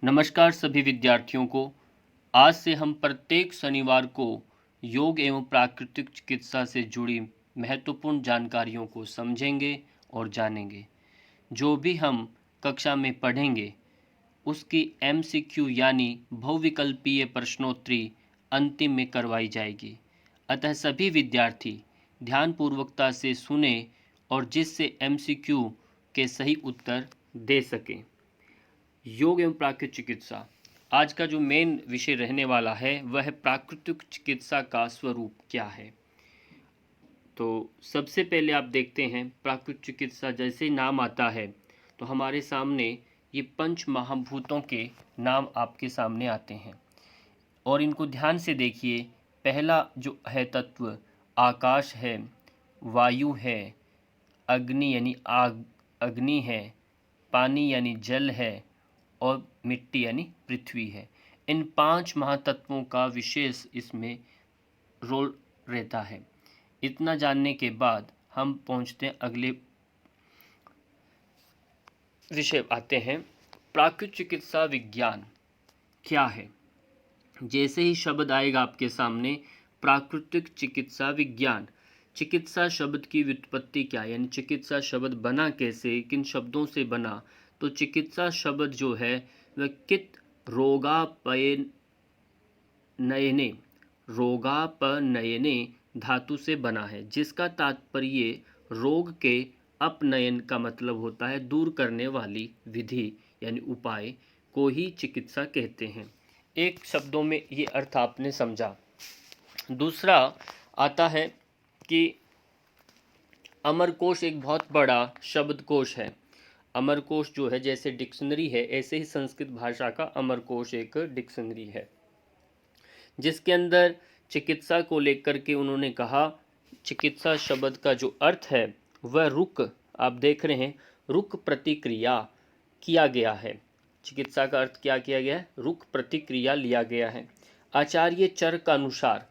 नमस्कार सभी विद्यार्थियों को। आज से हम प्रत्येक शनिवार को योग एवं प्राकृतिक चिकित्सा से जुड़ी महत्वपूर्ण जानकारियों को समझेंगे और जानेंगे। जो भी हम कक्षा में पढ़ेंगे उसकी MCQ यानी बहुविकल्पीय प्रश्नोत्तरी अंतिम में करवाई जाएगी। अतः सभी विद्यार्थी ध्यानपूर्वकता से सुने और जिससे MCQ के सही उत्तर दे सकें। योग एवं प्राकृतिक चिकित्सा आज का जो मेन विषय रहने वाला है वह है प्राकृतिक चिकित्सा का स्वरूप क्या है। तो सबसे पहले आप देखते हैं प्राकृतिक चिकित्सा, जैसे ही नाम आता है तो हमारे सामने ये पंच महाभूतों के नाम आपके सामने आते हैं और इनको ध्यान से देखिए। पहला जो है तत्व आकाश है, वायु है, अग्नि यानी आग अग्नि है, पानी यानी जल है और मिट्टी यानी पृथ्वी है। इन 5 महातत्वों का विशेष इसमें रोल रहता है। इतना जानने के बाद हम पहुंचते हैं अगले विषय आते हैं। प्राकृतिक चिकित्सा विज्ञान क्या है। जैसे ही शब्द आएगा आपके सामने प्राकृतिक चिकित्सा विज्ञान, चिकित्सा शब्द की व्युत्पत्ति क्या है, यानी चिकित्सा शब्द बना कैसे, किन शब्दों से बना। तो चिकित्सा शब्द जो है वह कित रोगापनयने धातु से बना है, जिसका तात्पर्य रोग के अपनयन का मतलब होता है दूर करने वाली विधि यानी उपाय को ही चिकित्सा कहते हैं। एक शब्दों में ये अर्थ आपने समझा। दूसरा आता है कि अमरकोश एक बहुत बड़ा शब्दकोश है। अमरकोश जो है जैसे डिक्शनरी है, ऐसे ही संस्कृत भाषा का अमरकोश एक डिक्शनरी है, जिसके अंदर चिकित्सा को लेकर के उन्होंने कहा चिकित्सा शब्द का जो अर्थ है वह रुक, आप देख रहे हैं रुक प्रतिक्रिया किया गया है। चिकित्सा का अर्थ क्या किया गया है, रुक प्रतिक्रिया लिया गया है। आचार्य चरक अनुसार,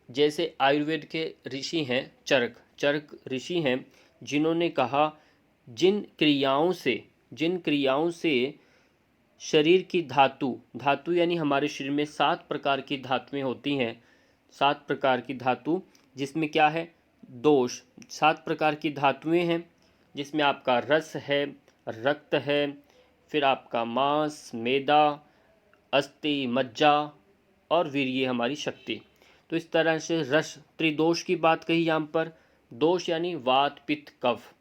जैसे आयुर्वेद के ऋषि हैं चरक ऋषि हैं, जिन्होंने कहा जिन क्रियाओं से शरीर की धातु यानी हमारे शरीर में 7 प्रकार की धातुएं होती हैं। 7 प्रकार की धातु जिसमें क्या है, दोष। 7 प्रकार की धातुएं हैं जिसमें आपका रस है, रक्त है, फिर आपका मांस, मैदा, अस्थि, मज्जा और वीर्य हमारी शक्ति। तो इस तरह से रस त्रिदोष की बात कही यहाँ पर। दोष यानी वात पित्त कफ,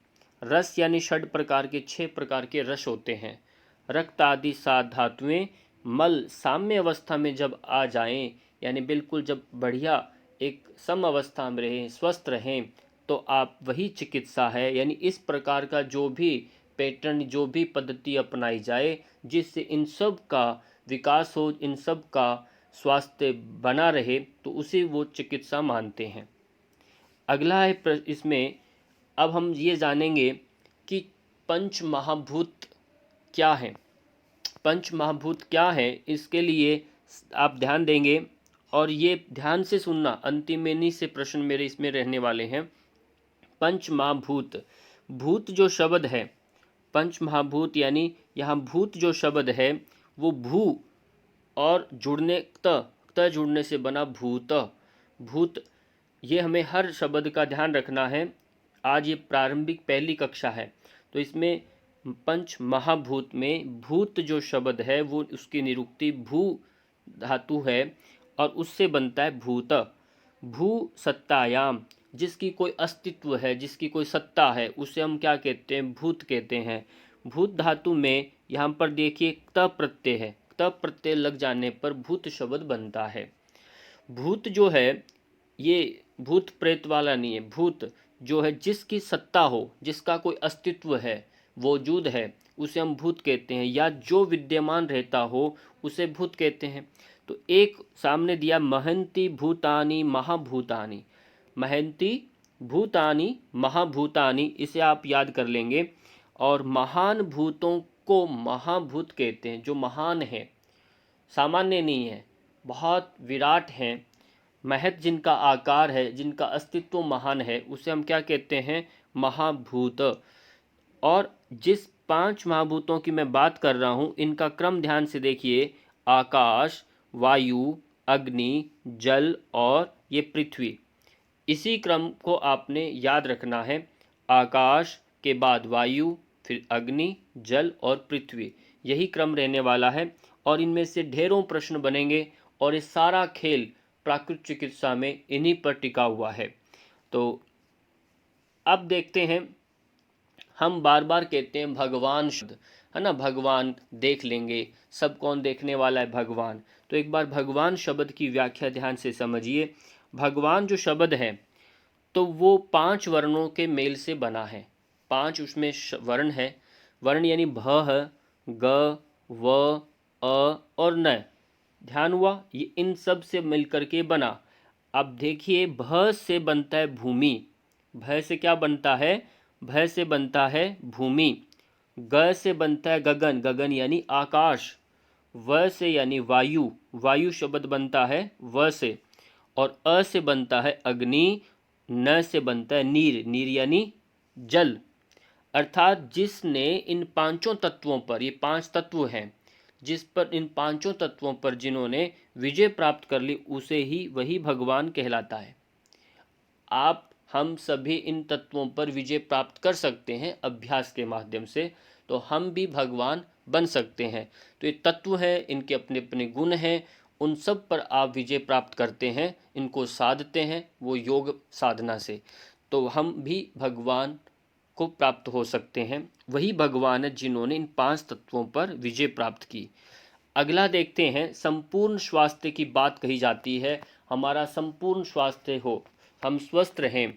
रस यानी 6 प्रकार के 6 प्रकार के रस होते हैं। रक्त आदि 7 धातुएं मल साम्य अवस्था में जब आ जाएं, यानी बिल्कुल जब बढ़िया एक सम अवस्था में रहें, स्वस्थ रहें, तो आप वही चिकित्सा है। यानी इस प्रकार का जो भी पैटर्न, जो भी पद्धति अपनाई जाए जिससे इन सब का विकास हो, इन सब का स्वास्थ्य बना रहे, तो उसे वो चिकित्सा मानते हैं। अगला है इसमें अब हम ये जानेंगे कि पंच महाभूत क्या है। पंच महाभूत क्या है, इसके लिए आप ध्यान देंगे और ये ध्यान से सुनना, अंतिम से प्रश्न मेरे इसमें रहने वाले हैं। पंच महाभूत, भूत जो शब्द है, पंच महाभूत यानी यहाँ भूत जो शब्द है वो भू और जुड़ने त जुड़ने से बना भूत। ये हमें हर शब्द का ध्यान रखना है। आज ये प्रारंभिक पहली कक्षा है, तो इसमें पंच महाभूत में भूत जो शब्द है वो उसकी निरुक्ति भू धातु है और उससे बनता है भूत। भू सत्तायाम, जिसकी कोई अस्तित्व है, जिसकी कोई सत्ता है, उसे हम क्या कहते हैं, भूत कहते हैं। भूत धातु में यहाँ पर देखिए त प्रत्यय है, त प्रत्यय लग जाने पर भूत शब्द बनता है। भूत जो है ये भूत प्रेत वाला नहीं है। भूत जो है जिसकी सत्ता हो, जिसका कोई अस्तित्व है, वजूद है, उसे हम भूत कहते हैं, या जो विद्यमान रहता हो उसे भूत कहते हैं। तो एक सामने दिया महंती भूतानि महाभूतानि, महंती भूतानि महाभूतानि, इसे आप याद कर लेंगे। और महान भूतों को महाभूत कहते हैं, जो महान है, सामान्य नहीं है, बहुत विराट हैं, महत जिनका आकार है, जिनका अस्तित्व महान है, उसे हम क्या कहते हैं, महाभूत। और जिस पांच महाभूतों की मैं बात कर रहा हूँ, इनका क्रम ध्यान से देखिए। आकाश, वायु, अग्नि, जल और ये पृथ्वी। इसी क्रम को आपने याद रखना है। आकाश के बाद वायु, फिर अग्नि, जल और पृथ्वी, यही क्रम रहने वाला है। और इनमें से ढेरों प्रश्न बनेंगे और ये सारा खेल प्राकृतिक चिकित्सा में इन्हीं पर टिका हुआ है। तो अब देखते हैं, हम बार बार कहते हैं भगवान शब्द, है ना, भगवान देख लेंगे, सब कौन देखने वाला है, भगवान। तो एक बार भगवान शब्द की व्याख्या ध्यान से समझिए। भगवान जो शब्द है तो वो पांच वर्णों के मेल से बना है। पांच उसमें वर्ण है। वर्ण यानी भ, ग, व, अ और न। ध्यान हुआ, ये इन सब से मिलकर के बना। अब देखिए, भ से बनता है भूमि। भ से क्या बनता है? भ से बनता है भूमि। ग से बनता है गगन, गगन यानी आकाश। व से यानी वायु, वायु शब्द बनता है व से। और अ से बनता है अग्नि। न से बनता है नीर, नीर यानी जल। अर्थात जिसने इन पांचों तत्वों पर, ये पांच तत्व हैं, जिस पर इन पांचों तत्वों पर जिन्होंने विजय प्राप्त कर ली, उसे ही वही भगवान कहलाता है। आप हम सभी इन तत्वों पर विजय प्राप्त कर सकते हैं अभ्यास के माध्यम से, तो हम भी भगवान बन सकते हैं। तो ये तत्व हैं, इनके अपने अपने गुण हैं, उन सब पर आप विजय प्राप्त करते हैं, इनको साधते हैं वो योग साधना से, तो हम भी भगवान को प्राप्त हो सकते हैं। वही भगवान है जिन्होंने इन पांच तत्वों पर विजय प्राप्त की। अगला देखते हैं, संपूर्ण स्वास्थ्य की बात कही जाती है। हमारा संपूर्ण स्वास्थ्य हो, हम स्वस्थ रहें,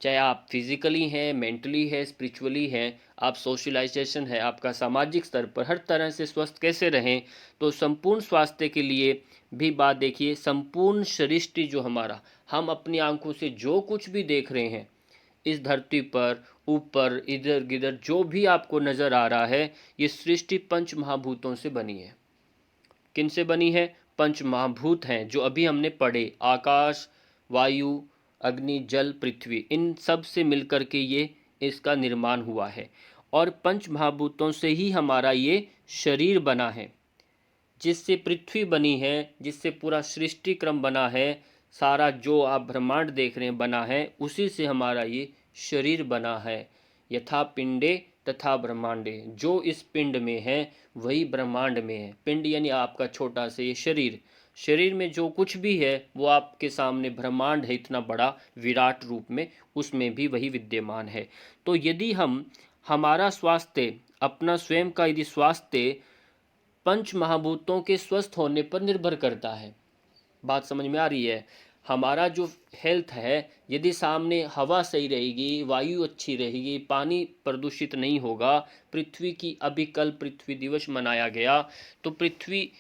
चाहे आप फिजिकली हैं, मेंटली है, स्पिरिचुअली हैं, आप सोशलाइजेशन है, आपका सामाजिक स्तर पर हर तरह से स्वस्थ कैसे रहें। तो संपूर्ण स्वास्थ्य के लिए भी बात देखिए। संपूर्ण सृष्टि जो हमारा, हम अपनी आंखों से जो कुछ भी देख रहे हैं इस धरती पर, ऊपर, इधर गिधर जो भी आपको नजर आ रहा है, ये सृष्टि पंच महाभूतों से बनी है। किन से बनी है? पंच महाभूत हैं जो अभी हमने पढ़े, आकाश, वायु, अग्नि, जल, पृथ्वी, इन सब से मिलकर के ये इसका निर्माण हुआ है। और पंच महाभूतों से ही हमारा ये शरीर बना है, जिससे पृथ्वी बनी है, जिससे पूरा सृष्टि क्रम बना है, सारा जो आप ब्रह्मांड देख रहे हैं बना है, उसी से हमारा ये शरीर बना है। यथा पिंडे तथा ब्रह्मांडे, जो इस पिंड में है वही ब्रह्मांड में है। पिंड यानी आपका छोटा सा ये शरीर, शरीर में जो कुछ भी है वो आपके सामने ब्रह्मांड है, इतना बड़ा विराट रूप में, उसमें भी वही विद्यमान है। तो यदि हम, हमारा स्वास्थ्य, अपना स्वयं का यदि स्वास्थ्य पंच महाभूतों के स्वस्थ होने पर निर्भर करता है। बात समझ में आ रही है? हमारा जो हेल्थ है, यदि सामने हवा सही रहेगी, वायु अच्छी रहेगी, पानी प्रदूषित नहीं होगा, पृथ्वी की, अभी कल पृथ्वी दिवस मनाया गया, तो पृथ्वी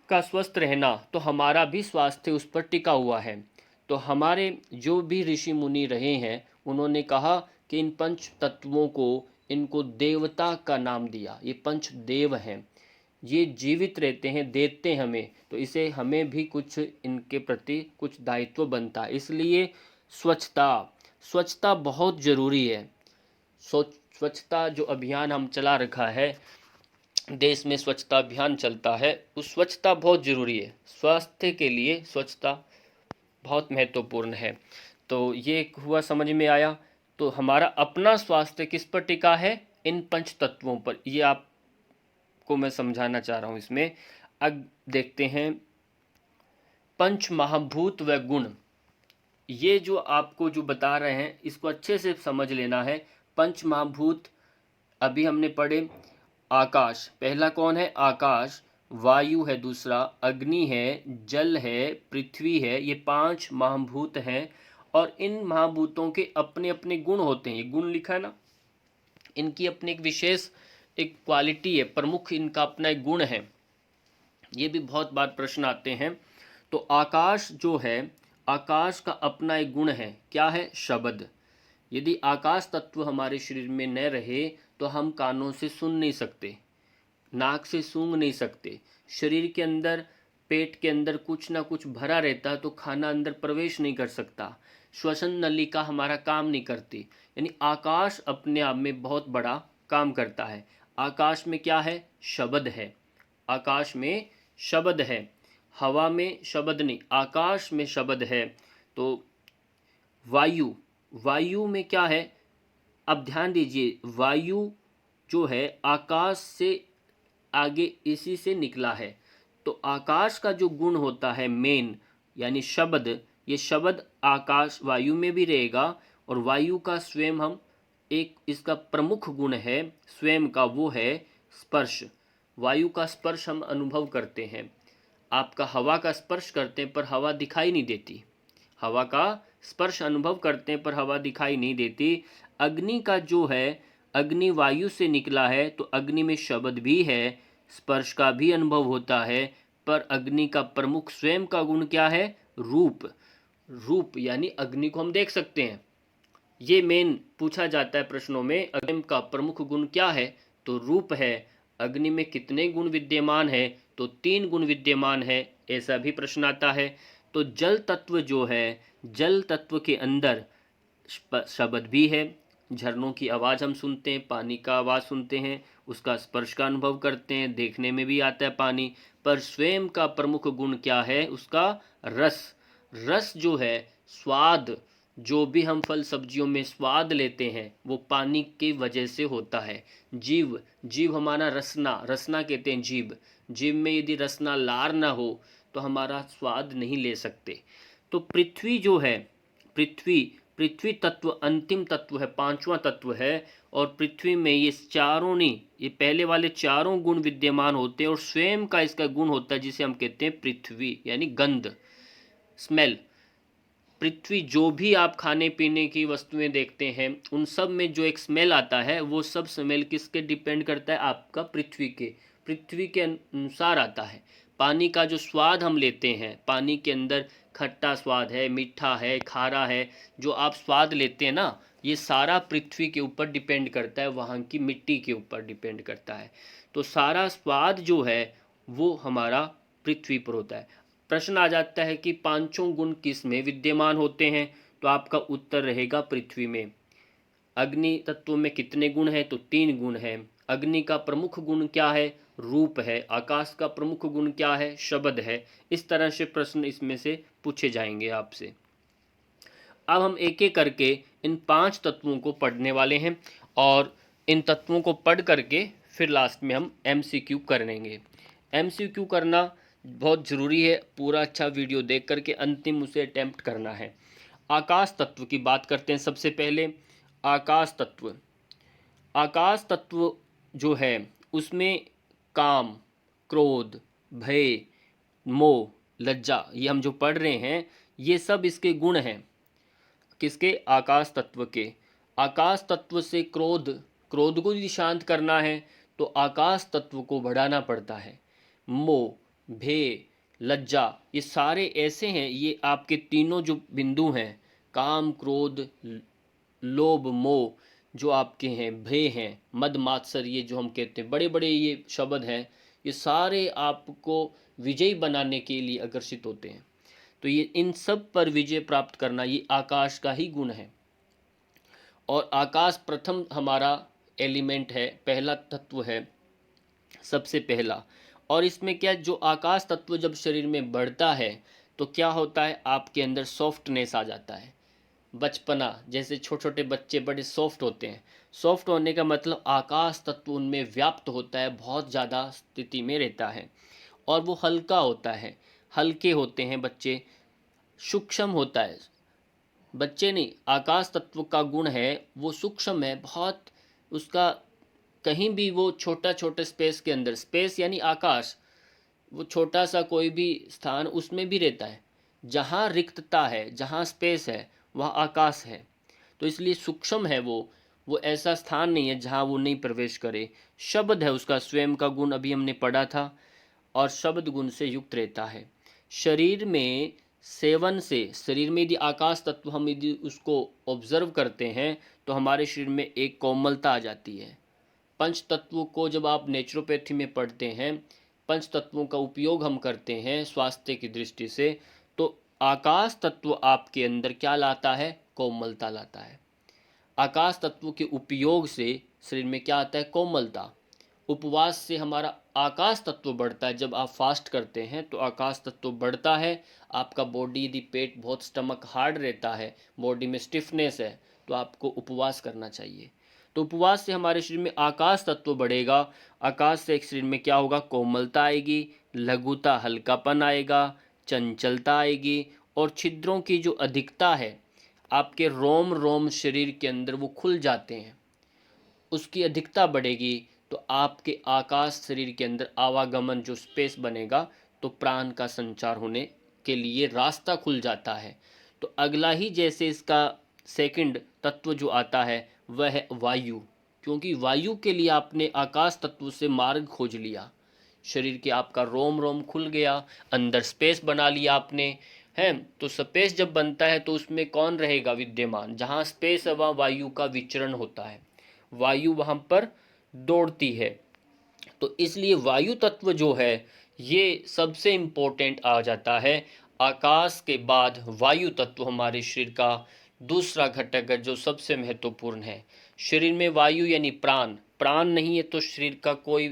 का स्वस्थ रहना, तो हमारा भी स्वास्थ्य उस पर टिका हुआ है। तो हमारे जो भी ऋषि मुनि रहे हैं, उन्होंने कहा कि इन पंच तत्वों को, इनको देवता का नाम दिया। ये पंच देव हैं, ये जीवित रहते हैं, देते हैं हमें, तो इसे हमें भी कुछ इनके प्रति कुछ दायित्व बनता है। इसलिए स्वच्छता, स्वच्छता बहुत ज़रूरी है। स्वच्छता जो अभियान हम चला रखा है, देश में स्वच्छता अभियान चलता है, उस स्वच्छता बहुत ज़रूरी है। स्वास्थ्य के लिए स्वच्छता बहुत महत्वपूर्ण है। तो ये हुआ, समझ में आया? तो हमारा अपना स्वास्थ्य किस पर टिका है? इन पंच तत्वों पर। ये आपको मैं समझाना चाह रहा हूँ इसमें। अब देखते हैं पंच महाभूत व गुण। ये जो आपको जो बता रहे हैं, इसको अच्छे से समझ लेना है। पंच महाभूत अभी हमने पढ़े। आकाश, पहला कौन है? आकाश। वायु है दूसरा, अग्नि है, जल है, पृथ्वी है, ये पांच महाभूत हैं। और इन महाभूतों के अपने अपने गुण होते हैं। ये गुण लिखा है ना, इनकी अपनी एक विशेष एक क्वालिटी है, प्रमुख इनका अपना एक गुण है। ये भी बहुत बार प्रश्न आते हैं। तो आकाश जो है, आकाश का अपना एक गुण है, क्या है? शब्द। यदि आकाश तत्व हमारे शरीर में न रहे तो हम कानों से सुन नहीं सकते, नाक से सूंघ नहीं सकते, शरीर के अंदर, पेट के अंदर कुछ ना कुछ भरा रहता तो खाना अंदर प्रवेश नहीं कर सकता, श्वसन नलिका हमारा काम नहीं करती। यानी आकाश अपने आप में बहुत बड़ा काम करता है। आकाश में क्या है? शब्द है। आकाश में शब्द है, हवा में शब्द नहीं, आकाश में शब्द है। तो वायु, वायु में क्या है? अब ध्यान दीजिए, वायु जो है आकाश से आगे इसी से निकला है। तो आकाश का जो गुण होता है मेन, यानी शब्द, ये शब्द आकाश वायु में भी रहेगा। और वायु का स्वयं हम एक इसका प्रमुख गुण है स्वयं का, वो है स्पर्श। वायु का स्पर्श हम अनुभव करते हैं। आपका हवा का स्पर्श करते हैं पर हवा दिखाई नहीं देती, हवा का स्पर्श अनुभव करते हैं पर हवा दिखाई नहीं देती। अग्नि का जो है, अग्नि वायु से निकला है तो अग्नि में शब्द भी है, स्पर्श का भी अनुभव होता है। पर अग्नि का प्रमुख स्वयं का गुण क्या है? रूप। रूप यानी अग्नि को हम देख सकते हैं। ये मेन पूछा जाता है प्रश्नों में, अग्नि का प्रमुख गुण क्या है? तो रूप है। अग्नि में कितने गुण विद्यमान है? तो 3 गुण विद्यमान है, ऐसा भी प्रश्न आता है। तो जल तत्व जो है, जल तत्व के अंदर शब्द भी है, झरनों की आवाज़ हम सुनते हैं, पानी का आवाज़ सुनते हैं, उसका स्पर्श का अनुभव करते हैं, देखने में भी आता है पानी। पर स्वयं का प्रमुख गुण क्या है? उसका रस। रस जो है, स्वाद, जो भी हम फल सब्जियों में स्वाद लेते हैं वो पानी की वजह से होता है। जीव, जीव हमारा रसना, रसना कहते हैं जीव। जीव में यदि रसना लार ना हो तो हमारा स्वाद नहीं ले सकते। तो पृथ्वी जो है, पृथ्वी, पृथ्वी तत्व अंतिम तत्व है, 5वां तत्व है। और पृथ्वी में ये चारों नहीं, ये पहले वाले चारों गुण विद्यमान होते हैं और स्वयं का इसका गुण होता है जिसे हम कहते हैं पृथ्वी, यानी गंध, स्मेल। पृथ्वी, जो भी आप खाने पीने की वस्तुएं देखते हैं उन सब में जो एक स्मेल आता है, वो सब स्मेल किसके डिपेंड करता है? आपका पृथ्वी के, पृथ्वी के अनुसार आता है। पानी का जो स्वाद हम लेते हैं, पानी के अंदर खट्टा स्वाद है, मीठा है, खारा है, जो आप स्वाद लेते हैं ना, ये सारा पृथ्वी के ऊपर डिपेंड करता है, वहाँ की मिट्टी के ऊपर डिपेंड करता है। तो सारा स्वाद जो है वो हमारा पृथ्वी पर होता है। प्रश्न आ जाता है कि पांचों गुण किस में विद्यमान होते हैं? तो आपका उत्तर रहेगा पृथ्वी में। अग्नि तत्व में कितने गुण हैं? तो 3 गुण हैं। अग्नि का प्रमुख गुण क्या है? रूप है। आकाश का प्रमुख गुण क्या है? शब्द है। इस तरह से प्रश्न इसमें से पूछे जाएंगे आपसे। अब हम एक एक करके इन 5 तत्वों को पढ़ने वाले हैं और इन तत्वों को पढ़ करके फिर लास्ट में हम MCQ करेंगे। MCQ करना बहुत ज़रूरी है, पूरा अच्छा वीडियो देख करके अंतिम उसे अटेम्प्ट करना है। आकाश तत्व की बात करते हैं सबसे पहले। आकाश तत्व, आकाश तत्व जो है उसमें काम, क्रोध, भय, मोह, लज्जा, ये हम जो पढ़ रहे हैं ये सब इसके गुण हैं। किसके? आकाश तत्व के। आकाश तत्व से क्रोध, क्रोध को यदि शांत करना है तो आकाश तत्व को बढ़ाना पड़ता है। मोह, भय, लज्जा, ये सारे ऐसे हैं, ये आपके तीनों जो बिंदु हैं, काम, क्रोध, लोभ, मोह, जो आपके हैं, भय हैं, मद मात्सर, ये जो हम कहते हैं, बड़े बड़े ये शब्द हैं, ये सारे आपको विजयी बनाने के लिए आकर्षित होते हैं। तो ये इन सब पर विजय प्राप्त करना ये आकाश का ही गुण है। और आकाश प्रथम हमारा एलिमेंट है, पहला तत्व है सबसे पहला। और इसमें क्या, जो आकाश तत्व जब शरीर में बढ़ता है तो क्या होता है? आपके अंदर सॉफ्टनेस आ जाता है, बचपना, जैसे छोटे छोटे बच्चे बड़े सॉफ्ट होते हैं। सॉफ्ट होने का मतलब आकाश तत्व उनमें व्याप्त होता है, बहुत ज़्यादा स्थिति में रहता है और वो हल्का होता है, हल्के होते हैं बच्चे, सूक्ष्म होता है। बच्चे नहीं, आकाश तत्व का गुण है वो सूक्ष्म है बहुत, उसका कहीं भी वो छोटा छोटा स्पेस के अंदर, स्पेस यानी आकाश, वो छोटा सा कोई भी स्थान उसमें भी रहता है। जहाँ रिक्तता है, जहाँ स्पेस है, वहाँ आकाश है। तो इसलिए सूक्ष्म है वो ऐसा स्थान नहीं है जहाँ वो नहीं प्रवेश करे। शब्द है उसका स्वयं का गुण, अभी हमने पढ़ा था, और शब्द गुण से युक्त रहता है। शरीर में सेवन से, शरीर में यदि आकाश तत्व हम यदि उसको ऑब्जर्व करते हैं तो हमारे शरीर में एक कोमलता आ जाती है। पंच तत्वों को जब आप नेचुरोपैथी में पढ़ते हैं, पंच तत्वों का उपयोग हम करते हैं स्वास्थ्य की दृष्टि से, तो आकाश तत्व आपके अंदर क्या लाता है? कोमलता लाता है। आकाश तत्व के उपयोग से शरीर में क्या आता है? कोमलता। उपवास से हमारा आकाश तत्व बढ़ता है। जब आप फास्ट करते हैं तो आकाश तत्व बढ़ता है। आपका बॉडी, यदि पेट बहुत स्टमक हार्ड रहता है, बॉडी में स्टिफनेस है, तो आपको उपवास करना चाहिए। तो उपवास से हमारे शरीर में आकाश तत्व बढ़ेगा। आकाश से एक शरीर में क्या होगा, कोमलता आएगी, लघुता, हल्कापन आएगा, चंचलता आएगी, और छिद्रों की जो अधिकता है, आपके रोम रोम शरीर के अंदर वो खुल जाते हैं, उसकी अधिकता बढ़ेगी। तो आपके आकाश शरीर के अंदर आवागमन, जो स्पेस बनेगा, तो प्राण का संचार होने के लिए रास्ता खुल जाता है। तो अगला ही जैसे इसका सेकंड तत्व जो आता है वह है वायु। क्योंकि वायु के लिए आपने आकाश तत्व से मार्ग खोज लिया, शरीर के आपका रोम रोम खुल गया, अंदर स्पेस बना लिया आपने, है। तो स्पेस जब बनता है तो उसमें कौन रहेगा विद्यमान, जहाँ स्पेस है वहाँ वायु का विचरण होता है, वायु वहाँ पर दौड़ती है। तो इसलिए वायु तत्व जो है ये सबसे इम्पोर्टेंट आ जाता है। आकाश के बाद वायु तत्व हमारे शरीर का दूसरा घटक है जो सबसे महत्वपूर्ण है। शरीर में वायु यानी प्राण, प्राण नहीं है तो शरीर का कोई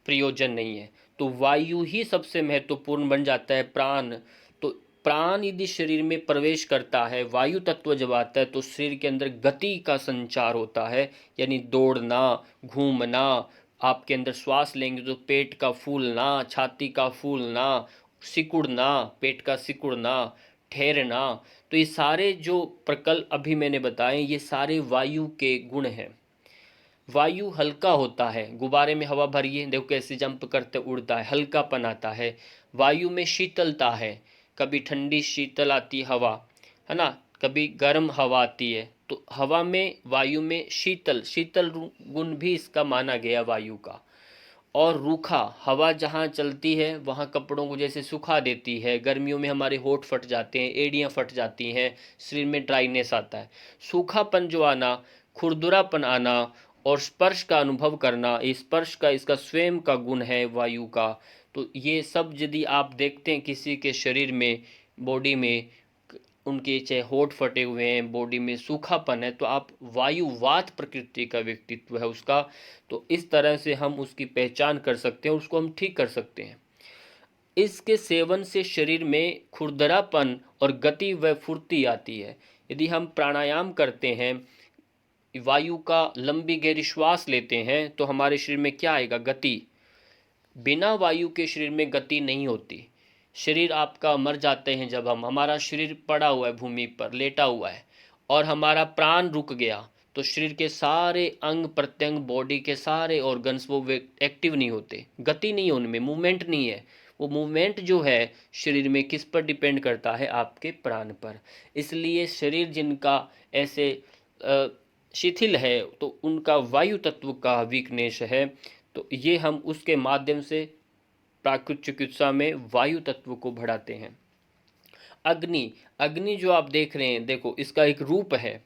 प्रयोजन नहीं है। तो वायु ही सबसे महत्वपूर्ण बन जाता है, प्राण। तो प्राण यदि शरीर में प्रवेश करता है, वायु तत्व जब आता है, तो शरीर के अंदर गति का संचार होता है, यानी दौड़ना, घूमना। आपके अंदर श्वास लेंगे तो पेट का फूलना, छाती का फूलना, सिकुड़ना, पेट का सिकुड़ना, ठहरना। तो ये सारे जो प्रकल्प अभी मैंने बताए, ये सारे वायु के गुण हैं। वायु हल्का होता है, गुब्बारे में हवा भरिए, देखो कैसे जंप करते उड़ता है, हल्कापन आता है। वायु में शीतलता है, कभी ठंडी शीतल आती हवा, है ना, कभी गर्म हवा आती है। तो हवा में, वायु में शीतल, शीतल गुण भी इसका माना गया वायु का। और रूखा, हवा जहाँ चलती है वहाँ कपड़ों को जैसे सुखा देती है। गर्मियों में हमारे होंठ फट जाते हैं, एड़ियाँ फट जाती हैं, शरीर में ड्राइनेस आता है। सूखापन जो आना, खुरदुरापन आना, और स्पर्श का अनुभव करना, ये स्पर्श का इसका स्वयं का गुण है वायु का। तो ये सब यदि आप देखते हैं किसी के शरीर में, बॉडी में, उनके चाहे होंठ फटे हुए हैं, बॉडी में सूखापन है, तो आप वायुवात प्रकृति का व्यक्तित्व है उसका। तो इस तरह से हम उसकी पहचान कर सकते हैं, उसको हम ठीक कर सकते हैं। इसके सेवन से शरीर में खुरदरापन और गति व फुर्ती आती है। यदि हम प्राणायाम करते हैं, वायु का लंबी गहरी श्वास लेते हैं, तो हमारे शरीर में क्या आएगा, गति। बिना वायु के शरीर में गति नहीं होती। शरीर आपका मर जाते हैं जब हमारा शरीर पड़ा हुआ है भूमि पर, लेटा हुआ है, और हमारा प्राण रुक गया, तो शरीर के सारे अंग प्रत्यंग, बॉडी के सारे ऑर्गन्स वो एक्टिव नहीं होते, गति नहीं है उनमें, मूवमेंट नहीं है। वो मूवमेंट जो है शरीर में किस पर डिपेंड करता है, आपके प्राण पर। इसलिए शरीर जिनका ऐसे शिथिल है, तो उनका वायु तत्व का वीकनेस है। तो ये हम उसके माध्यम से प्राकृतिक चिकित्सा में वायु तत्व को बढ़ाते हैं। अग्नि, अग्नि जो आप देख रहे हैं, देखो इसका एक रूप है।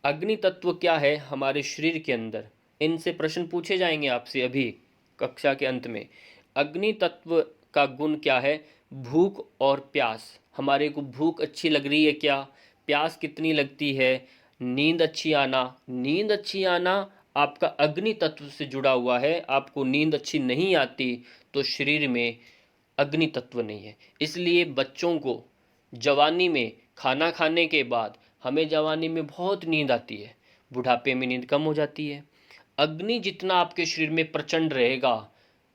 अग्नि तत्व क्या है हमारे शरीर के अंदर, इनसे प्रश्न पूछे जाएंगे आपसे अभी कक्षा के अंत में। अग्नि तत्व का गुण क्या है, भूख और प्यास। हमारे को भूख अच्छी लग रही है क्या, प्यास कितनी लगती है, नींद अच्छी आना। नींद अच्छी आना आपका अग्नि तत्व से जुड़ा हुआ है। आपको नींद अच्छी नहीं आती तो शरीर में अग्नि तत्व नहीं है। इसलिए बच्चों को जवानी में, खाना खाने के बाद, हमें जवानी में बहुत नींद आती है, बुढ़ापे में नींद कम हो जाती है। अग्नि जितना आपके शरीर में प्रचंड रहेगा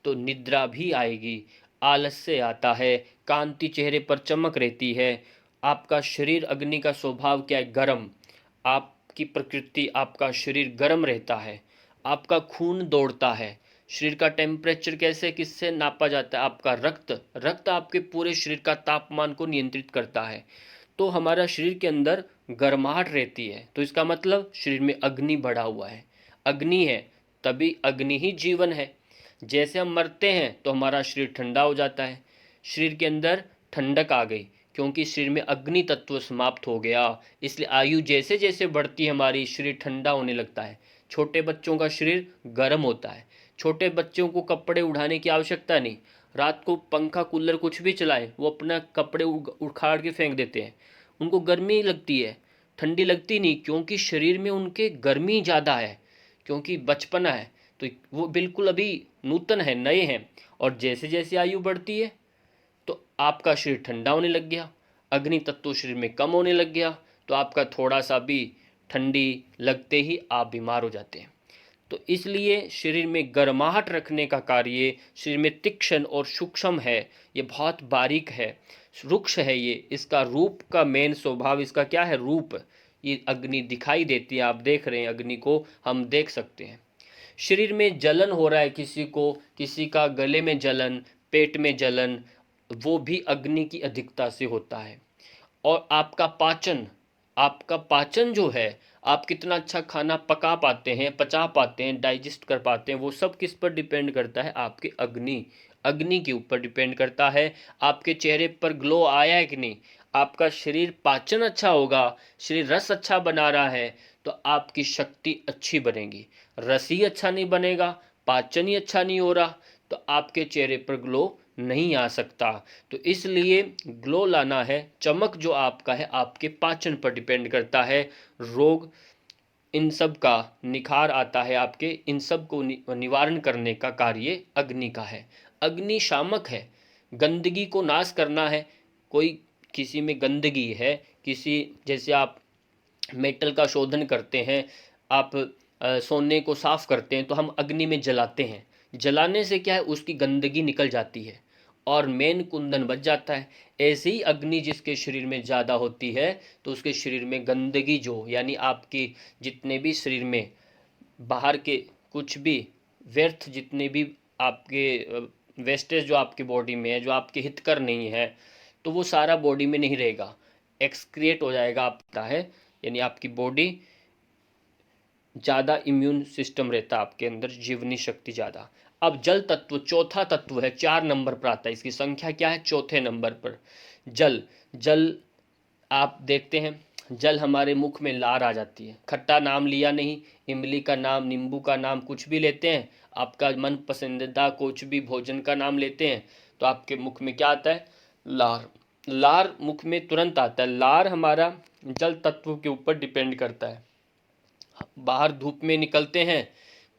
तो निद्रा भी आएगी, आलस्य आता है, कांति चेहरे पर चमक रहती है। आपका शरीर, अग्नि का स्वभाव क्या है, गर्म। आपकी प्रकृति, आपका शरीर गर्म रहता है, आपका खून दौड़ता है। शरीर का टेम्परेचर कैसे, किससे नापा जाता है, आपका रक्त। रक्त आपके पूरे शरीर का तापमान को नियंत्रित करता है। तो हमारा शरीर के अंदर गर्माहट रहती है, तो इसका मतलब शरीर में अग्नि बढ़ा हुआ है। अग्नि है तभी अग्नि ही जीवन है। जैसे हम मरते हैं तो हमारा शरीर ठंडा हो जाता है, शरीर के अंदर ठंडक आ गई, क्योंकि शरीर में अग्नि तत्व समाप्त हो गया। इसलिए आयु जैसे जैसे बढ़ती है हमारी, शरीर ठंडा होने लगता है। छोटे बच्चों का शरीर गर्म होता है। छोटे बच्चों को कपड़े उठाने की आवश्यकता नहीं, रात को पंखा कूलर कुछ भी चलाए, वो अपना कपड़े उखाड़ के फेंक देते हैं, उनको गर्मी लगती है, ठंडी लगती नहीं, क्योंकि शरीर में उनके गर्मी ज़्यादा है, क्योंकि बचपना है। तो वो बिल्कुल अभी नूतन है, नए हैं। और जैसे जैसे आयु बढ़ती है तो आपका शरीर ठंडा होने लग गया, अग्नि तत्व शरीर में कम होने लग गया, तो आपका थोड़ा सा भी ठंडी लगते ही आप बीमार हो जाते हैं। तो इसलिए शरीर में गर्माहट रखने का कार्य शरीर में तीक्ष्ण और सूक्ष्म है, ये बहुत बारीक है, रुक्ष है ये। इसका रूप का मेन स्वभाव इसका क्या है? रूप। ये अग्नि दिखाई देती है, आप देख रहे हैं अग्नि को, हम देख सकते हैं। शरीर में जलन हो रहा है किसी को, किसी का गले में जलन, पेट में जलन, वो भी अग्नि की अधिकता से होता है। और आपका पाचन जो है, आप कितना अच्छा खाना पका पाते हैं, पचा पाते हैं, डाइजेस्ट कर पाते हैं, वो सब किस पर डिपेंड करता है? आपके अग्नि के ऊपर डिपेंड करता है। आपके चेहरे पर ग्लो आया है कि नहीं? आपका शरीर पाचन अच्छा होगा, शरीर रस अच्छा बना रहा है तो आपकी शक्ति अच्छी बनेगी। रस ही अच्छा नहीं बनेगा, पाचन ही अच्छा नहीं हो रहा, तो आपके चेहरे पर ग्लो नहीं आ सकता। तो इसलिए ग्लो लाना है, चमक जो आपका है आपके पाचन पर डिपेंड करता है। रोग इन सब का निखार आता है, आपके इन सब को निवारण करने का कार्य अग्नि का है। अग्नि शामक है, गंदगी को नाश करना है। कोई किसी में गंदगी है, किसी जैसे आप मेटल का शोधन करते हैं, आप सोने को साफ करते हैं तो हम अग्नि में जलाते हैं। जलाने से क्या है? उसकी गंदगी निकल जाती है और मेन कुंदन बच जाता है। ऐसे ही अग्नि जिसके शरीर में ज़्यादा होती है तो उसके शरीर में गंदगी जो, यानी आपकी जितने भी शरीर में बाहर के कुछ भी व्यर्थ, जितने भी आपके वेस्टेज जो आपकी बॉडी में है, जो आपके हितकर नहीं है, तो वो सारा बॉडी में नहीं रहेगा, एक्सक्रिएट हो जाएगा आपका है। यानी आपकी बॉडी ज़्यादा इम्यून सिस्टम रहता है आपके अंदर, जीवनी शक्ति ज़्यादा। अब जल तत्व चौथा तत्व है, 4 नंबर पर आता है, इसकी संख्या क्या है? चौथे नंबर पर जल। जल आप देखते हैं, जल हमारे मुख में लार आ जाती है। खट्टा नाम लिया नहीं, इमली का नाम, नींबू का नाम, कुछ भी लेते हैं, आपका मन पसंदीदा कुछ भी भोजन का नाम लेते हैं तो आपके मुख में क्या आता है? लार। लार मुख में तुरंत आता है। लार हमारा जल तत्व के ऊपर डिपेंड करता है। बाहर धूप में निकलते हैं,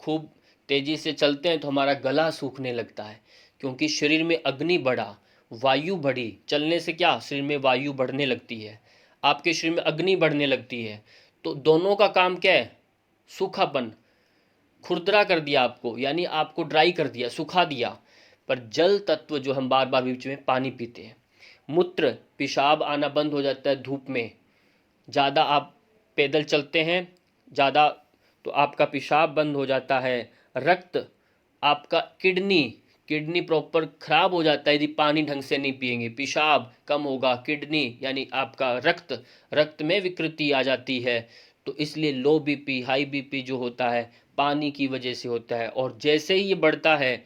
खूब तेजी से चलते हैं तो हमारा गला सूखने लगता है, क्योंकि शरीर में अग्नि बढ़ा, वायु बढ़ी। चलने से क्या? शरीर में वायु बढ़ने लगती है, आपके शरीर में अग्नि बढ़ने लगती है। तो दोनों का काम क्या है? सूखापन, खुरदरा कर दिया आपको, यानी आपको ड्राई कर दिया, सुखा दिया। पर जल तत्व जो हम बार बार बीच में पानी पीते हैं, मूत्र पेशाब आना बंद हो जाता है धूप में। ज़्यादा आप पैदल चलते हैं ज़्यादा तो आपका पेशाब बंद हो जाता है। रक्त, आपका किडनी प्रॉपर खराब हो जाता है यदि पानी ढंग से नहीं पिएंगे। पेशाब कम होगा, किडनी यानी आपका रक्त में विकृति आ जाती है। तो इसलिए लो बीपी, हाई बीपी जो होता है पानी की वजह से होता है। और जैसे ही ये बढ़ता है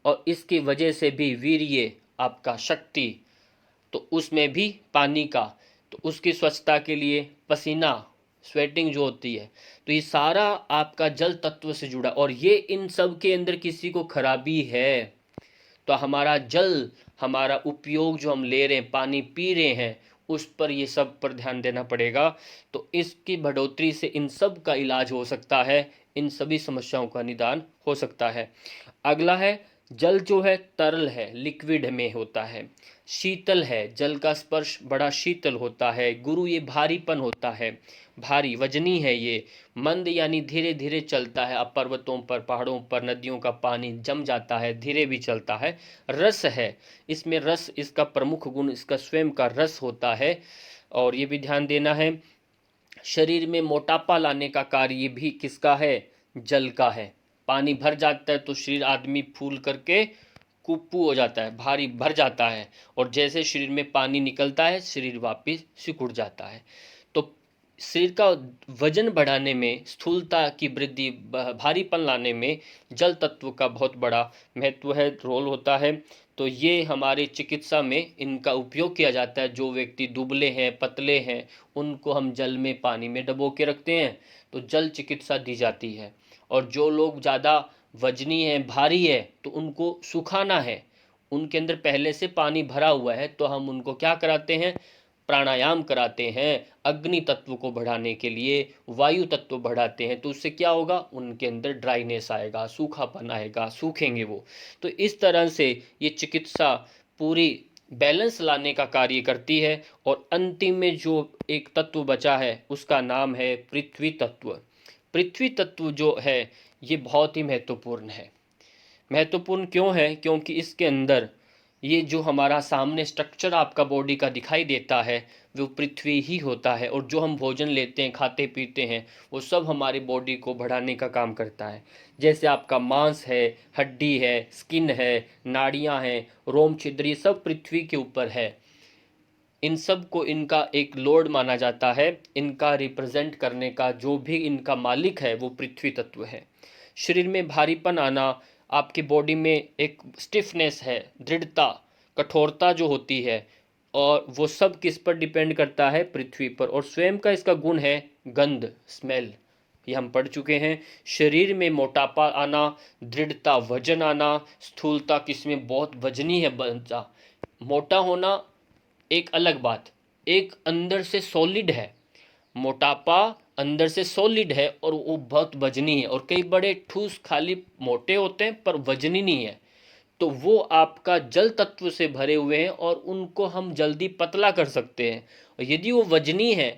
और इसकी वजह से भी वीर्य, आपका शक्ति, तो उसमें भी पानी का, तो उसकी स्वच्छता के लिए पसीना, स्वेटिंग जो होती है, तो ये सारा आपका जल तत्व से जुड़ा। और ये इन सब के अंदर किसी को खराबी है तो हमारा जल, हमारा उपयोग जो हम ले रहे हैं, पानी पी रहे हैं, उस पर ये सब पर ध्यान देना पड़ेगा। तो इसकी बढ़ोतरी से इन सब का इलाज हो सकता है, इन सभी समस्याओं का निदान हो सकता है। अगला है, जल जो है तरल है, लिक्विड में होता है, शीतल है, जल का स्पर्श बड़ा शीतल होता है। गुरु, ये भारीपन होता है, भारी वजनी है ये। मंद यानी धीरे धीरे चलता है, अब पर्वतों पर, पहाड़ों पर, नदियों का पानी जम जाता है, धीरे भी चलता है। रस है, इसमें रस, इसका प्रमुख गुण इसका स्वयं का रस होता है। और ये भी ध्यान देना है, शरीर में मोटापा लाने का कार्य भी किसका है? जल का है। पानी भर जाता है तो शरीर आदमी फूल करके कुप्पू हो जाता है, भारी भर जाता है। और जैसे शरीर में पानी निकलता है शरीर वापिस सिकुड़ जाता है। तो शरीर का वजन बढ़ाने में, स्थूलता की वृद्धि, भारीपन लाने में जल तत्व का बहुत बड़ा महत्व है, रोल होता है। तो ये हमारे चिकित्सा में इनका उपयोग किया जाता है। जो व्यक्ति दुबले हैं, पतले हैं, उनको हम जल में, पानी में डबो के रखते हैं तो जल चिकित्सा दी जाती है। और जो लोग ज़्यादा वजनी है, भारी है, तो उनको सुखाना है, उनके अंदर पहले से पानी भरा हुआ है, तो हम उनको क्या कराते हैं? प्राणायाम कराते हैं अग्नि तत्व को बढ़ाने के लिए, वायु तत्व बढ़ाते हैं, तो उससे क्या होगा, उनके अंदर ड्राइनेस आएगा, सूखापन आएगा, सूखेंगे वो। तो इस तरह से ये चिकित्सा पूरी बैलेंस लाने का कार्य करती है। और अंतिम में जो एक तत्व बचा है उसका नाम है पृथ्वी तत्व। पृथ्वी तत्व जो है ये बहुत ही महत्वपूर्ण है। महत्वपूर्ण क्यों है, क्योंकि इसके अंदर ये जो हमारा सामने स्ट्रक्चर आपका बॉडी का दिखाई देता है वो पृथ्वी ही होता है। और जो हम भोजन लेते हैं, खाते पीते हैं, वो सब हमारी बॉडी को बढ़ाने का काम करता है। जैसे आपका मांस है, हड्डी है, स्किन है, नाड़ियाँ हैं, रोम छिद्र, ये सब पृथ्वी के ऊपर है। इन सब को इनका एक लॉर्ड माना जाता है, इनका रिप्रेजेंट करने का जो भी इनका मालिक है वो पृथ्वी तत्व है। शरीर में भारीपन आना, आपकी बॉडी में एक स्टिफनेस है, दृढ़ता, कठोरता जो होती है, और वो सब किस पर डिपेंड करता है, पृथ्वी पर। और स्वयं का इसका गुण है गंध, स्मेल, ये हम पढ़ चुके हैं। शरीर में मोटापा आना, दृढ़ता, वजन आना, स्थूलता, किसमें बहुत वजनी है बंदा, मोटा होना एक अलग बात, एक अंदर से सॉलिड है, मोटापा अंदर से सॉलिड है और वो बहुत वजनी है। और कई बड़े ठूस खाली मोटे होते हैं पर वजनी नहीं है, तो वो आपका जल तत्व से भरे हुए हैं और उनको हम जल्दी पतला कर सकते हैं। और यदि वो वजनी है,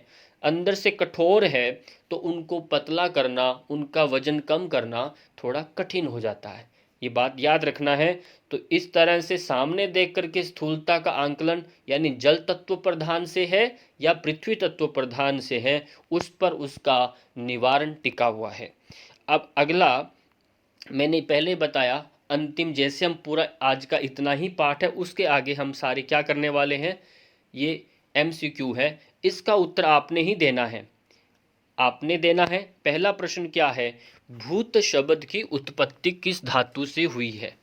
अंदर से कठोर है, तो उनको पतला करना, उनका वजन कम करना थोड़ा कठिन हो जाता है। ये बात याद रखना है। तो इस तरह से सामने देख करके स्थूलता का आंकलन यानी जल तत्व प्रधान से है या पृथ्वी तत्व प्रधान से है, उस पर उसका निवारण टिका हुआ है। अब अगला, मैंने पहले बताया अंतिम, जैसे हम पूरा आज का इतना ही पाठ है, उसके आगे हम सारे क्या करने वाले हैं, ये MCQ है, इसका उत्तर आपने ही देना है, आपने देना है। पहला प्रश्न क्या है, भूत शब्द की उत्पत्ति किस धातु से हुई है।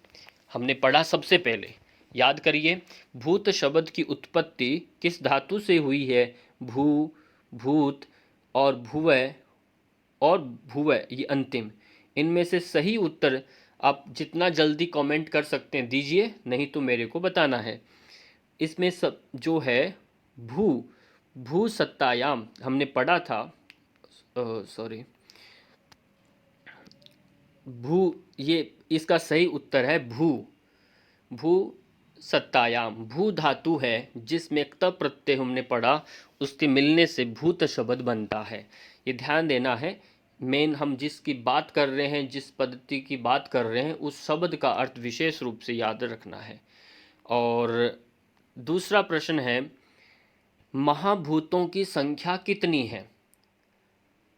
हमने पढ़ा सबसे पहले, याद करिए, भूत शब्द की उत्पत्ति किस धातु से हुई है, भू, भूत और भुवय और भुवय, ये अंतिम। इनमें से सही उत्तर आप जितना जल्दी कमेंट कर सकते हैं दीजिए, नहीं तो मेरे को बताना है। इसमें सब जो है भू, भू सत्तायाम हमने पढ़ा था, सॉरी, भू, ये इसका सही उत्तर है भू, भू सत्तायाम। भू धातु है जिसमें क्त प्रत्यय हमने पढ़ा, उसके मिलने से भूत शब्द बनता है। ये ध्यान देना है, मेन हम जिसकी बात कर रहे हैं, जिस पद्धति की बात कर रहे हैं, उस शब्द का अर्थ विशेष रूप से याद रखना है। और दूसरा प्रश्न है, महाभूतों की संख्या कितनी है।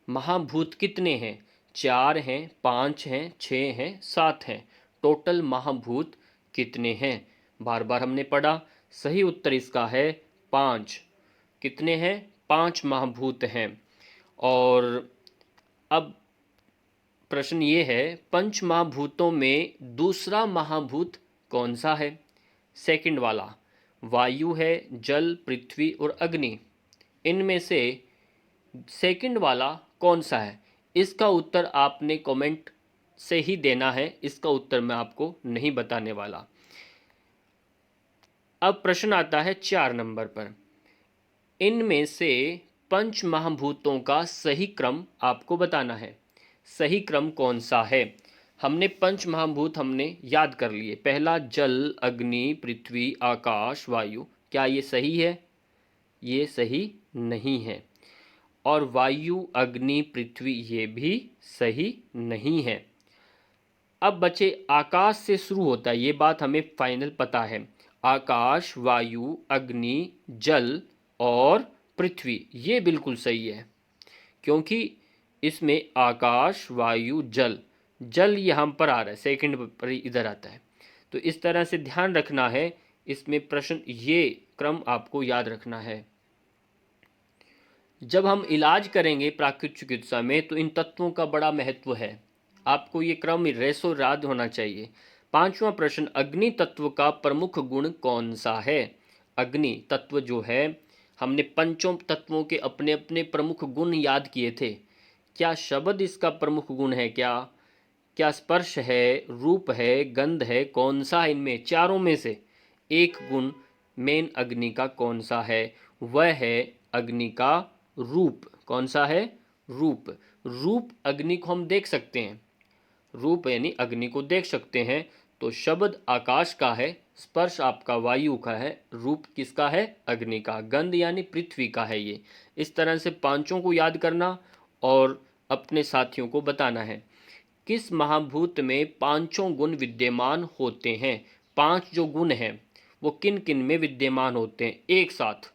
महाभूत कितने हैं, 4 हैं, 5 हैं, 6 हैं, 7 हैं, टोटल महाभूत कितने हैं। बार बार हमने पढ़ा, सही उत्तर इसका है 5। कितने हैं, 5 महाभूत हैं। और अब प्रश्न ये है, पंच महाभूतों में दूसरा महाभूत कौन सा है। सेकंड वाला, वायु है, जल, पृथ्वी और अग्नि, इनमें से सेकंड वाला कौन सा है। इसका उत्तर आपने कमेंट से ही देना है, इसका उत्तर मैं आपको नहीं बताने वाला। अब प्रश्न आता है 4 नंबर पर, इनमें से पंच महाभूतों का सही क्रम आपको बताना है। सही क्रम कौन सा है। हमने पंच महाभूत हमने याद कर लिए, पहला जल, अग्नि, पृथ्वी, आकाश, वायु। क्या ये सही है, ये सही नहीं है। और वायु, अग्नि, पृथ्वी ये भी सही नहीं है। अब बचे आकाश से शुरू होता है, ये बात हमें फाइनल पता है। आकाश, वायु, अग्नि, जल और पृथ्वी, ये बिल्कुल सही है, क्योंकि इसमें आकाश, वायु, जल, जल यहाँ पर आ रहा है, सेकंड पर इधर आता है। तो इस तरह से ध्यान रखना है, इसमें प्रश्न ये क्रम आपको याद रखना है। जब हम इलाज करेंगे प्राकृतिक चिकित्सा में तो इन तत्वों का बड़ा महत्व है, आपको ये क्रम रेसो याद होना चाहिए। 5वां प्रश्न, अग्नि तत्व का प्रमुख गुण कौन सा है। अग्नि तत्व जो है, हमने पंचों तत्वों के अपने अपने प्रमुख गुण याद किए थे। क्या शब्द इसका प्रमुख गुण है, क्या स्पर्श है, रूप है, गंध है, कौन सा है इनमें चारों में से एक गुण मेन अग्नि का कौन सा है। वह है अग्नि का रूप। कौन सा है? रूप। रूप अग्नि को हम देख सकते हैं, रूप यानी अग्नि को देख सकते हैं। तो शब्द आकाश का है, स्पर्श आपका वायु का है, रूप किसका है? अग्नि का। गंध यानी पृथ्वी का है। ये इस तरह से पांचों को याद करना और अपने साथियों को बताना है। किस महाभूत में पांचों गुण विद्यमान होते हैं? पांच जो गुण हैं वो किन किन में विद्यमान होते हैं एक साथ?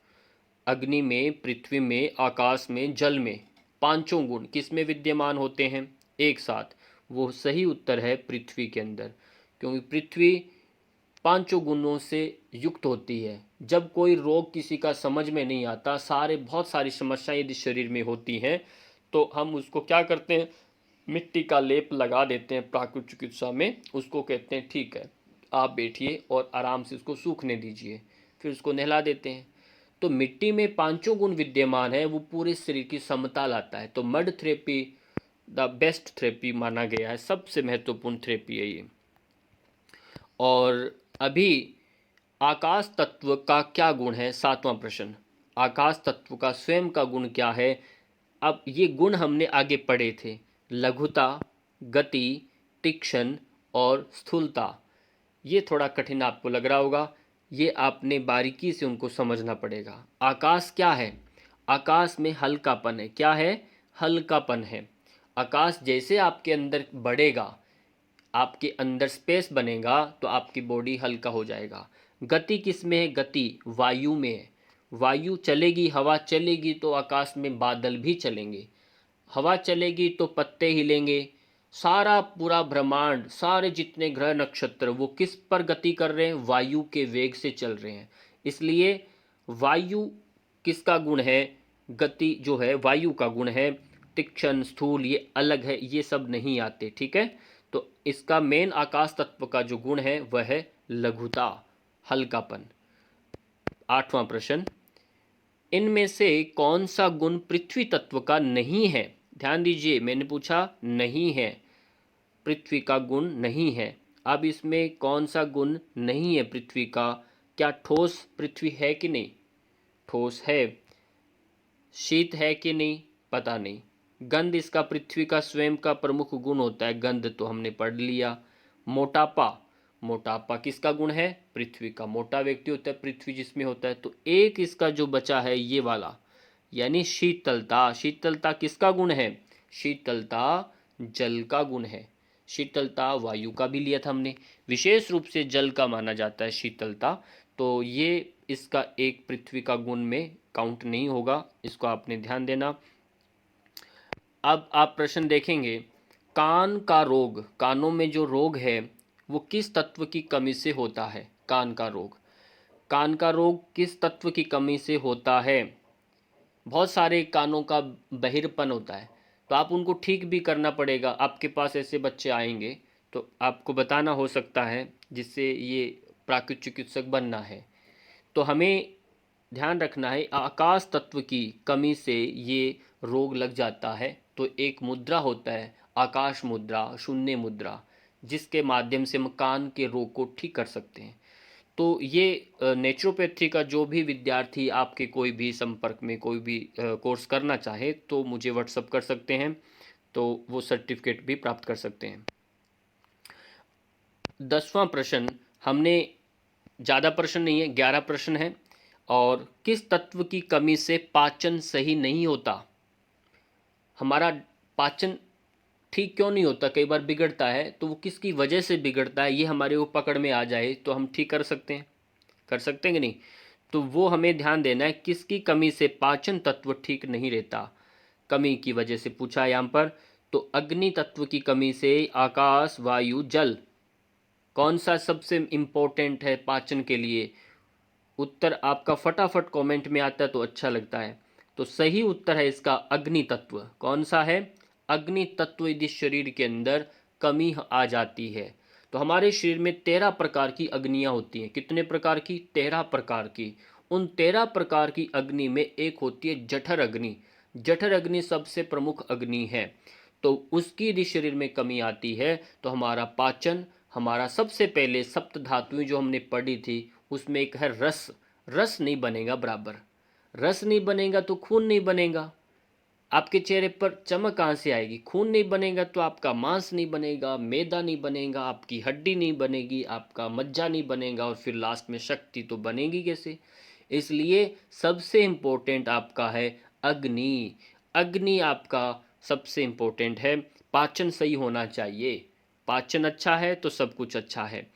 अग्नि में, पृथ्वी में, आकाश में, जल में। पांचों गुण किस में विद्यमान होते हैं एक साथ? वो सही उत्तर है पृथ्वी के अंदर, क्योंकि पृथ्वी पांचों गुणों से युक्त होती है। जब कोई रोग किसी का समझ में नहीं आता, बहुत सारी समस्याएं यदि शरीर में होती हैं, तो हम उसको क्या करते हैं? मिट्टी का लेप लगा देते हैं प्राकृतिक चिकित्सा में। उसको कहते हैं ठीक है, आप बैठिए और आराम से उसको सूखने दीजिए, फिर उसको नहला देते हैं। तो मिट्टी में पांचों गुण विद्यमान है, वो पूरे शरीर की समता लाता है। तो mud therapy the best therapy माना गया है, सबसे महत्वपूर्ण थेरेपी है ये। और अभी आकाश तत्व का क्या गुण है? सातवां प्रश्न, आकाश तत्व का स्वयं का गुण क्या है? अब ये गुण हमने आगे पढ़े थे, लघुता, गति, तीक्ष्ण और स्थूलता। ये थोड़ा कठिन आपको लग रहा होगा, ये आपने बारीकी से उनको समझना पड़ेगा। आकाश क्या है? आकाश में हल्कापन है। क्या है? हल्कापन है। आकाश जैसे आपके अंदर बढ़ेगा, आपके अंदर स्पेस बनेगा, तो आपकी बॉडी हल्का हो जाएगा। गति किस में है? गति वायु में है। वायु चलेगी, हवा चलेगी तो आकाश में बादल भी चलेंगे, हवा चलेगी तो पत्ते हिलेंगे। सारा पूरा ब्रह्मांड, सारे जितने ग्रह नक्षत्र वो किस पर गति कर रहे हैं? वायु के वेग से चल रहे हैं। इसलिए वायु किसका गुण है? गति जो है वायु का गुण है। तीक्ष्ण, स्थूल ये अलग है, ये सब नहीं आते, ठीक है। तो इसका मेन आकाश तत्व का जो गुण है वह है लघुता, हल्कापन। आठवां प्रश्न, इनमें से कौन सा गुण पृथ्वी तत्व का नहीं है? ध्यान दीजिए, मैंने पूछा नहीं है, पृथ्वी का गुण नहीं है। अब इसमें कौन सा गुण नहीं है पृथ्वी का? क्या ठोस पृथ्वी है कि नहीं? ठोस है। शीत है कि नहीं? पता नहीं। गंध इसका पृथ्वी का स्वयं का प्रमुख गुण होता है, गंध तो हमने पढ़ लिया। मोटापा, मोटापा किसका गुण है? पृथ्वी का। मोटा व्यक्ति होता है पृथ्वी जिसमें होता है। तो एक इसका जो बचा है ये वाला, यानी शीतलता। शीतलता किसका गुण है? शीतलता जल का गुण है। शीतलता वायु का भी लिया था हमने, विशेष रूप से जल का माना जाता है शीतलता। तो ये इसका एक पृथ्वी का गुण में काउंट नहीं होगा, इसको आपने ध्यान देना। अब आप प्रश्न देखेंगे, कान का रोग, कानों में जो रोग है वो किस तत्व की कमी से होता है? कान का रोग, कान का रोग किस तत्व की कमी से होता है? बहुत सारे कानों का बहिरपन होता है, तो आप उनको ठीक भी करना पड़ेगा। आपके पास ऐसे बच्चे आएंगे तो आपको बताना हो सकता है, जिससे ये प्राकृतिक चिकित्सक बनना है। तो हमें ध्यान रखना है, आकाश तत्व की कमी से ये रोग लग जाता है। तो एक मुद्रा होता है, आकाश मुद्रा, शून्य मुद्रा, जिसके माध्यम से हम कान के रोग को ठीक कर सकते हैं। तो ये नेचुरोपैथी का जो भी विद्यार्थी आपके कोई भी संपर्क में कोई भी कोर्स करना चाहे तो मुझे व्हाट्सअप कर सकते हैं, तो वो सर्टिफिकेट भी प्राप्त कर सकते हैं। 10वां प्रश्न, हमने ज़्यादा प्रश्न नहीं है, 11 प्रश्न है। और किस तत्व की कमी से पाचन सही नहीं होता? हमारा पाचन ठीक क्यों नहीं होता, कई बार बिगड़ता है, तो वो किसकी वजह से बिगड़ता है, ये हमारे को पकड़ में आ जाए तो हम ठीक कर सकते हैं, कर सकते हैं कि नहीं? तो वो हमें ध्यान देना है, किसकी कमी से पाचन तत्व ठीक नहीं रहता। कमी की वजह से पूछा है यहाँ पर, तो अग्नि तत्व की कमी से आकाश, वायु, जल, कौन सा सबसे इम्पोर्टेंट है पाचन के लिए? उत्तर आपका फटाफट कमेंट में आता है तो अच्छा लगता है। तो सही उत्तर है इसका अग्नि तत्व। कौन सा है? अग्नि तत्व यदि शरीर के अंदर कमी आ जाती है, तो हमारे शरीर में 13 प्रकार की अग्नियां होती हैं। कितने प्रकार की? 13 प्रकार की। उन 13 प्रकार की अग्नि में एक होती है जठर अग्नि। जठर अग्नि सबसे प्रमुख अग्नि है। तो उसकी यदि शरीर में कमी आती है तो हमारा पाचन, हमारा सबसे पहले सप्त धातुएं जो हमने पढ़ी थी उसमें एक है रस, रस नहीं बनेगा बराबर। रस नहीं बनेगा तो खून नहीं बनेगा, आपके चेहरे पर चमक कहाँ से आएगी? खून नहीं बनेगा तो आपका मांस नहीं बनेगा, मैदा नहीं बनेगा, आपकी हड्डी नहीं बनेगी, आपका मज्जा नहीं बनेगा, और फिर लास्ट में शक्ति तो बनेगी कैसे? इसलिए सबसे इम्पोर्टेंट आपका है अग्नि। अग्नि आपका सबसे इम्पोर्टेंट है। पाचन सही होना चाहिए, पाचन अच्छा है तो सब कुछ अच्छा है।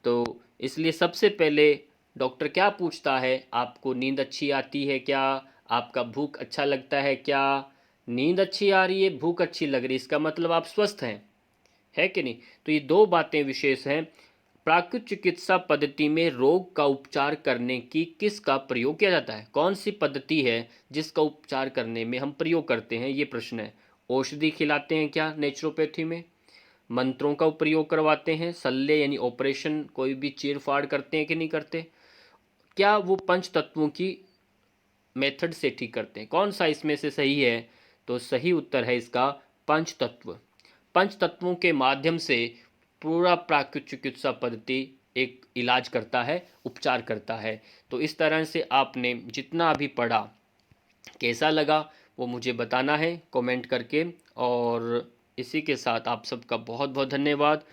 तो इसलिए सबसे पहले डॉक्टर क्या पूछता है, आपको नींद अच्छी आती है क्या, आपका भूख अच्छा लगता है क्या? नींद अच्छी आ रही है, भूख अच्छी लग रही है, इसका मतलब आप स्वस्थ हैं, है कि नहीं? तो ये दो बातें विशेष हैं। प्राकृतिक चिकित्सा पद्धति में रोग का उपचार करने की किसका प्रयोग किया जाता है? कौन सी पद्धति है जिसका उपचार करने में हम प्रयोग करते हैं, ये प्रश्न है। औषधि खिलाते हैं क्या नेचुरोपैथी में? मंत्रों का प्रयोग करवाते हैं? शल्य यानी ऑपरेशन कोई भी चीर फाड़ करते हैं कि नहीं करते? क्या वो पंच तत्वों की मेथड से ठीक करते हैं? कौन सा इसमें से सही है? तो सही उत्तर है इसका पंच तत्व। पंच तत्वों के माध्यम से पूरा प्राकृतिक चिकित्सा पद्धति एक इलाज करता है, उपचार करता है। तो इस तरह से आपने जितना भी पढ़ा कैसा लगा वो मुझे बताना है कमेंट करके। और इसी के साथ आप सबका बहुत बहुत धन्यवाद।